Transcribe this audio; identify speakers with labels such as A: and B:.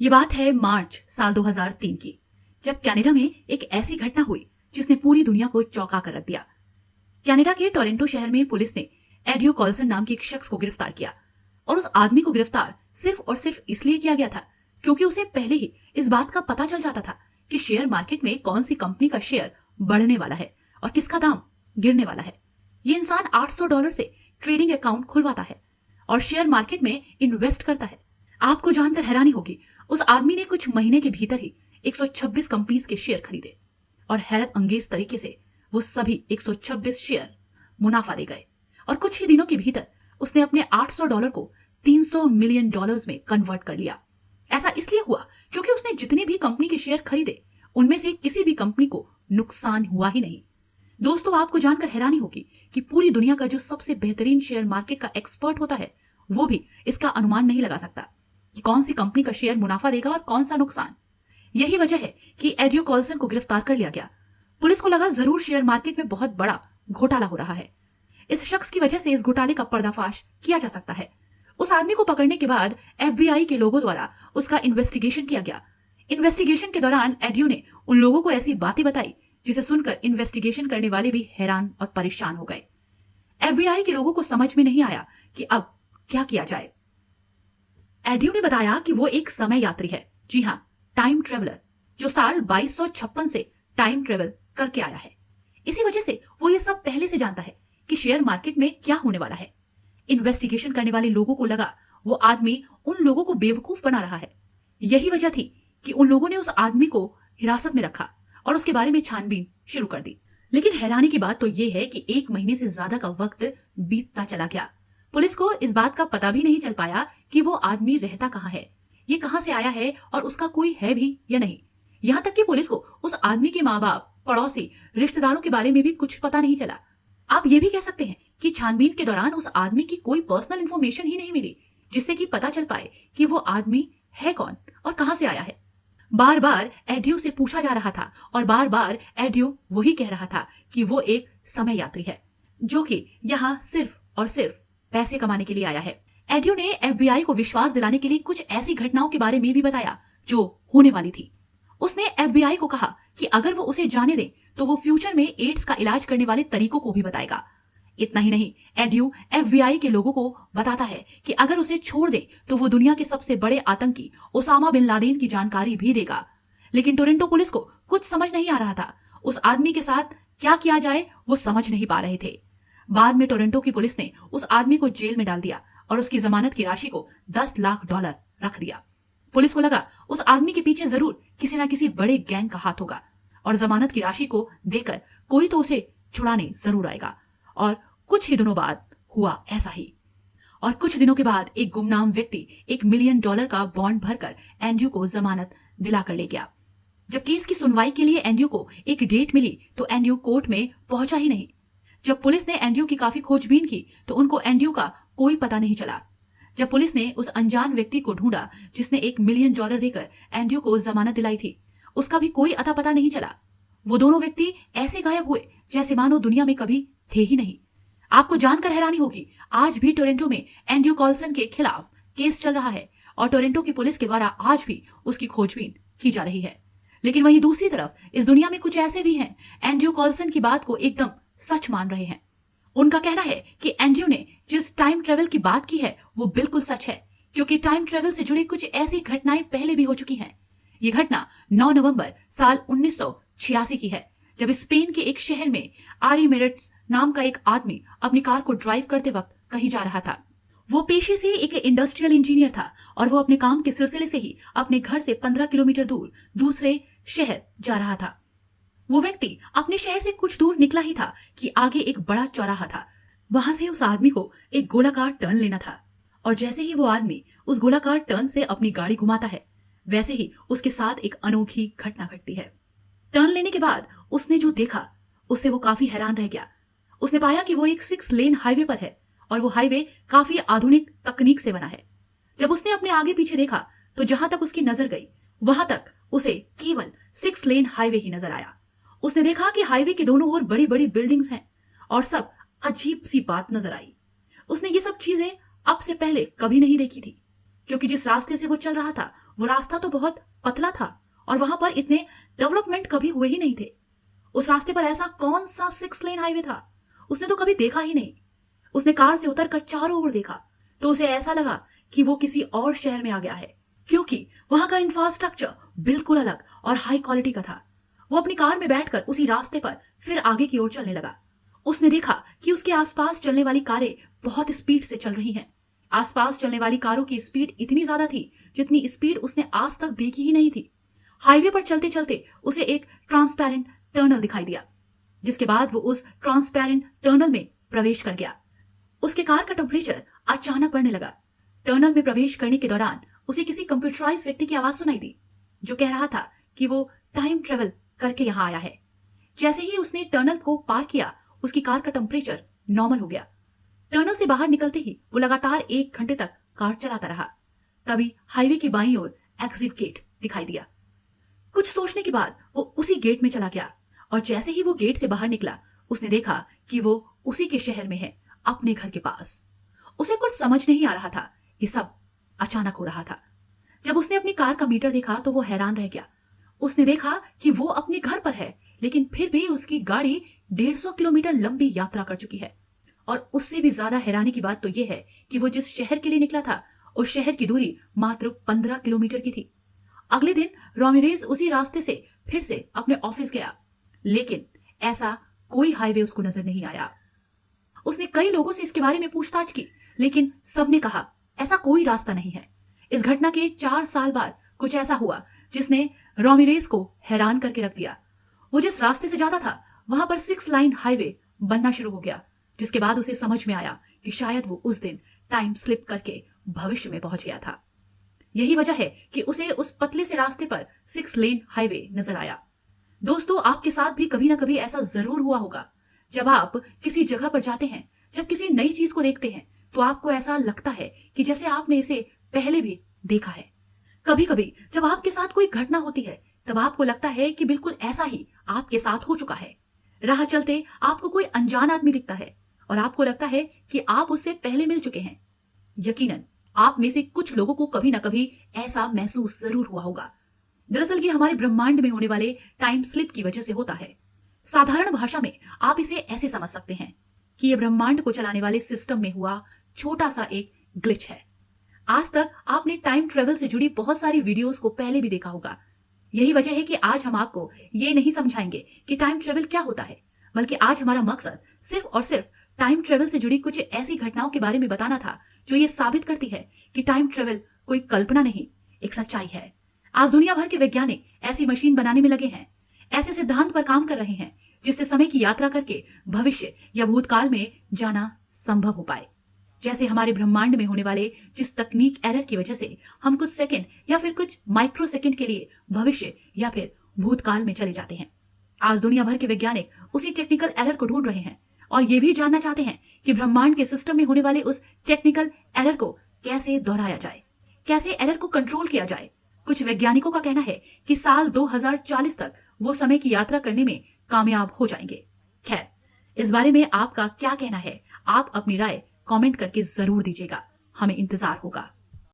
A: ये बात है मार्च साल 2003 की, जब कनाडा में एक ऐसी घटना हुई जिसने पूरी दुनिया को चौंका कर रख दिया। कनाडा के टोरंटो शहर में पुलिस ने एडियो कॉल्सन नाम के एक शख्स को गिरफ्तार किया और उस आदमी को गिरफ्तार सिर्फ और सिर्फ इसलिए किया गया था क्योंकि उसे पहले ही इस बात का पता चल जाता था कि शेयर मार्केट में कौन सी कंपनी का शेयर बढ़ने वाला है और किसका दाम गिरने वाला है। ये इंसान $800 से ट्रेडिंग अकाउंट खुलवाता है और शेयर मार्केट में इन्वेस्ट करता है। आपको जानकर हैरानी होगी, उस आदमी ने कुछ महीने के भीतर ही 126 कंपनीज के शेयर खरीदे और हैरत अंगेज तरीके से वो सभी 126 शेयर मुनाफा दे गए और कुछ ही दिनों के भीतर उसने अपने $800 को $300 मिलियन में कन्वर्ट कर लिया। ऐसा इसलिए हुआ क्योंकि उसने जितने भी कंपनी के शेयर खरीदे उनमें से किसी भी कंपनी को नुकसान हुआ ही नहीं। दोस्तों, आपको जानकर हैरानी होगी कि पूरी दुनिया का जो सबसे बेहतरीन शेयर मार्केट का एक्सपर्ट होता है वो भी इसका अनुमान नहीं लगा सकता कि कौन सी कंपनी का शेयर मुनाफा देगा और कौन सा नुकसान। यही वजह है कि एडियो कॉल्सन को गिरफ्तार कर लिया गया। पुलिस को लगा जरूर शेयर मार्केट में बहुत बड़ा घोटाला हो रहा है। इस शख्स की वजह से इस घोटाले का पर्दाफाश किया जा सकता है। उस आदमी को पकड़ने के बाद FBI के लोगों द्वारा उसका इन्वेस्टिगेशन किया गया। इन्वेस्टिगेशन के दौरान एडियो ने उन लोगों को ऐसी बातें बताई जिसे सुनकर इन्वेस्टिगेशन करने वाले भी हैरान और परेशान हो गए। FBI के लोगों को समझ में नहीं आया कि अब क्या किया जाए। एडियो ने बताया कि वो एक समय यात्री है, जी हाँ, टाइम ट्रेवलर, जो साल 2256 से टाइम ट्रेवल करके आया है। इसी वजह से वो ये सब पहले से जानता है कि शेयर मार्केट में क्या होने वाला है। इन्वेस्टिगेशन करने वाले लोगों को लगा वो आदमी उन लोगों को बेवकूफ बना रहा है। यही वजह थी कि उन लोगों ने उस आदमी को हिरासत में रखा और उसके बारे में छानबीन शुरू कर दी। लेकिन हैरानी की बात तो ये है कि 1 महीने से ज्यादा का वक्त बीतता चला गया। पुलिस को इस बात का पता भी नहीं चल पाया कि वो आदमी रहता कहाँ है, ये कहाँ से आया है और उसका कोई है भी या नहीं। यहाँ तक कि पुलिस को उस आदमी के माँ बाप, पड़ोसी, रिश्तेदारों के बारे में भी कुछ पता नहीं चला। आप ये भी कह सकते हैं कि छानबीन के दौरान उस आदमी की कोई पर्सनल इंफॉर्मेशन ही नहीं मिली जिससे कि पता चल पाए कि वो आदमी है कौन और कहां से आया है। बार बार एडियो से पूछा जा रहा था और बार बार एडियो वही कह रहा था कि वो एक समय यात्री है जो कि यहाँ सिर्फ और सिर्फ पैसे कमाने के लिए आया है। एडियो ने FBI को विश्वास दिलाने के लिए कुछ ऐसी घटनाओं के बारे में भी बताया जो होने वाली थी। उसने FBI को कहा कि अगर वो उसे जाने दे तो वो फ्यूचर में एड्स का इलाज करने वाले तरीकों को भी बताएगा। इतना ही नहीं, एडियो FBI के लोगों को बताता है कि अगर उसे छोड़ दे तो वो दुनिया के सबसे बड़े आतंकी ओसामा बिन लादेन की जानकारी भी देगा। लेकिन टोरंटो पुलिस को कुछ समझ नहीं आ रहा था। उस आदमी के साथ क्या किया जाए वो समझ नहीं पा रहे थे। बाद में टोरंटो की पुलिस ने उस आदमी को जेल में डाल दिया और उसकी जमानत की राशि को $10 लाख रख दिया। पुलिस को लगा उस आदमी के पीछे जरूर किसी ना किसी बड़े गैंग का हाथ होगा और जमानत की राशि को देकर कोई तो उसे छुड़ाने जरूर आएगा। और कुछ ही दिनों बाद हुआ ऐसा ही। और कुछ दिनों के बाद एक गुमनाम व्यक्ति $1 मिलियन का बॉन्ड भरकर एंड्रयू को जमानत दिलाकर ले गया। जब केस की सुनवाई के लिए एंड्रयू को एक डेट मिली तो एंड्रयू कोर्ट में पहुंचा ही नहीं। जब पुलिस ने एंड्रयू की काफी खोजबीन की तो उनको एंड्रयू का कोई पता नहीं चला। जब पुलिस ने उस अनजान व्यक्ति को ढूंढा जिसने $1 मिलियन देकर एंड्रयू को जमानत दिलाई थी, उसका भी कोई अता पता नहीं चला। वो दोनों व्यक्ति ऐसे गायब हुए जैसे मानो दुनिया में कभी थे ही नहीं। आपको जानकर हैरानी होगी, आज भी टोरंटो में एडियो कॉल्सन के खिलाफ केस चल रहा है और टोरंटो की पुलिस के द्वारा आज भी उसकी खोजबीन की जा रही है। लेकिन वहीं दूसरी तरफ इस दुनिया में कुछ ऐसे भी हैं एडियो कॉल्सन की बात को एकदम सच मान रहे हैं। उनका कहना है कि एंड्रयू ने जिस टाइम ट्रेवल की बात की है वो बिल्कुल सच है, क्योंकि टाइम ट्रेवल से जुड़ी कुछ ऐसी घटनाएं पहले भी हो चुकी हैं। ये घटना 9 नवंबर साल 1986 की है, जब स्पेन के एक शहर में आरी मेरिट्स नाम का एक आदमी अपनी कार को ड्राइव करते वक्त कहीं जा रहा था। वो पेशे से एक इंडस्ट्रियल इंजीनियर था और वो अपने काम के सिलसिले से ही अपने घर से 15 किलोमीटर दूर दूसरे शहर जा रहा था। वो व्यक्ति अपने शहर से कुछ दूर निकला ही था कि आगे एक बड़ा चौराहा था। वहां से उस आदमी को एक गोलाकार टर्न लेना था और जैसे ही वो आदमी उस गोलाकार टर्न से अपनी गाड़ी घुमाता है, वैसे ही उसके साथ एक अनोखी घटना घटती है। टर्न लेने के बाद उसने जो देखा उससे वो काफी हैरान रह गया। उसने पाया कि वो एक 6 लेन हाईवे पर है और वो हाईवे काफी आधुनिक तकनीक से बना है। जब उसने अपने आगे पीछे देखा तो जहां तक उसकी नजर गई वहां तक उसे केवल 6 लेन हाईवे ही नजर आया। उसने देखा कि हाईवे के दोनों ओर बड़ी बड़ी बिल्डिंग्स हैं और सब अजीब सी बात नजर आई। उसने ये सब चीजें अब से पहले कभी नहीं देखी थी, क्योंकि जिस रास्ते से वो चल रहा था वो रास्ता तो बहुत पतला था और वहां पर इतने डेवलपमेंट कभी हुए ही नहीं थे। उस रास्ते पर ऐसा कौन सा 6 लेन हाईवे था, उसने तो कभी देखा ही नहीं। उसने कार से उतरकर चारों ओर देखा तो उसे ऐसा लगा कि वो किसी और शहर में आ गया है, क्योंकि वहां का इंफ्रास्ट्रक्चर बिल्कुल अलग और हाई क्वालिटी का था। वो अपनी कार में बैठकर उसी रास्ते पर फिर आगे की ओर चलने लगा। उसने देखा कि उसके आसपास चलने वाली कारें बहुत स्पीड से चल रही हैं। आसपास चलने वाली कारों की स्पीड इतनी ज्यादा थी जितनी स्पीड उसने आज तक देखी ही नहीं थी। हाईवे पर चलते चलते उसे एक ट्रांसपेरेंट टनल दिखाई दिया, जिसके बाद वो उस ट्रांसपेरेंट टनल में प्रवेश कर गया। उसके कार का टेम्परेचर अचानक बढ़ने लगा। टनल में प्रवेश करने के दौरान उसे किसी कंप्यूटराइज व्यक्ति की आवाज सुनाई दी, जो कह रहा था कि वो टाइम ट्रेवल करके यहाँ आया है। जैसे ही उसने टनल को पार किया, उसकी कार का टेम्परेचर नॉर्मल हो गया। टनल से बाहर निकलते ही वो लगातार 1 घंटे तक कार चलाता रहा। तभी हाईवे की बाईं ओर एग्जिट गेट दिखाई दिया। कुछ सोचने के बाद वो उसी गेट में चला गया और जैसे ही वो गेट से बाहर निकला, उसने देखा कि वो उसी के शहर में है, अपने घर के पास। उसे कुछ समझ नहीं आ रहा था, ये सब अचानक हो रहा था। जब उसने अपनी कार का मीटर देखा तो वो हैरान रह गया। उसने देखा कि वो अपने घर पर है, लेकिन फिर भी उसकी गाड़ी 150 किलोमीटर लंबी यात्रा कर चुकी है। और उससे भी ज्यादा हैरानी की बात तो यह है कि वो जिस शहर के लिए निकला था, उस शहर की दूरी मात्र 15 किलोमीटर की थी। अगले दिन रामिरेज उसी रास्ते से फिर से अपने ऑफिस गया, लेकिन ऐसा कोई हाईवे उसको नजर नहीं आया। उसने कई लोगों से इसके बारे में पूछताछ की, लेकिन सबने कहा ऐसा कोई रास्ता नहीं है। इस घटना के 4 साल बाद कुछ ऐसा हुआ जिसने रामिरेज को हैरान करके रख दिया। वो जिस रास्ते से जाता था वहां पर 6 लाइन हाईवे बनना शुरू हो गया, जिसके बाद उसे समझ में आया कि शायद वो उस दिन टाइम स्लिप करके भविष्य में पहुंच गया था। यही वजह है कि उसे उस पतले से रास्ते पर 6 लेन हाईवे नजर आया। दोस्तों, आपके साथ भी कभी ना कभी ऐसा जरूर हुआ होगा। जब आप किसी जगह पर जाते हैं, जब किसी नई चीज को देखते हैं, तो आपको ऐसा लगता है कि जैसे आपने इसे पहले भी देखा है। कभी कभी जब आपके साथ कोई घटना होती है, तब आपको लगता है कि बिल्कुल ऐसा ही आपके साथ हो चुका है। राह चलते आपको कोई अनजान आदमी दिखता है और आपको लगता है कि आप उससे पहले मिल चुके हैं। यकीनन आप में से कुछ लोगों को कभी ना कभी ऐसा महसूस जरूर हुआ होगा। दरअसल ये हमारे ब्रह्मांड में होने वाले टाइम स्लिप की वजह से होता है। साधारण भाषा में आप इसे ऐसे समझ सकते हैं कि यह ब्रह्मांड को चलाने वाले सिस्टम में हुआ छोटा सा एक ग्लिच है। आज तक आपने टाइम ट्रेवल से जुड़ी बहुत सारी वीडियोस को पहले भी देखा होगा। यही वजह है कि आज हम आपको ये नहीं समझाएंगे कि टाइम ट्रेवल क्या होता है, बल्कि आज हमारा मकसद सिर्फ और सिर्फ टाइम ट्रेवल से जुड़ी कुछ ऐसी घटनाओं के बारे में बताना था जो ये साबित करती है कि टाइम ट्रेवल कोई कल्पना नहीं, एक सच्चाई है। आज दुनिया भर के वैज्ञानिक ऐसी मशीन बनाने में लगे हैं, ऐसे सिद्धांत पर काम कर रहे हैं जिससे समय की यात्रा करके भविष्य या भूतकाल में जाना संभव हो पाए। जैसे हमारे ब्रह्मांड में होने वाले जिस तकनीक एरर की वजह से हम कुछ सेकंड या फिर कुछ माइक्रो सेकंड के लिए भविष्य या फिर भूतकाल में चले जाते हैं। आज दुनिया भर के वैज्ञानिक उसी टेक्निकल एरर को ढूंढ रहे हैं और ये भी जानना चाहते हैं कि ब्रह्मांड के सिस्टम में होने वाले उस टेक्निकल एरर को कैसे दोहराया जाए, कैसे एरर को कंट्रोल किया जाए। कुछ वैज्ञानिकों का कहना है कि साल 2040 तक वो समय की यात्रा करने में कामयाब हो जाएंगे। खैर, इस बारे में आपका क्या कहना है? आप अपनी राय कमेंट करके जरूर दीजिएगा, हमें इंतजार होगा।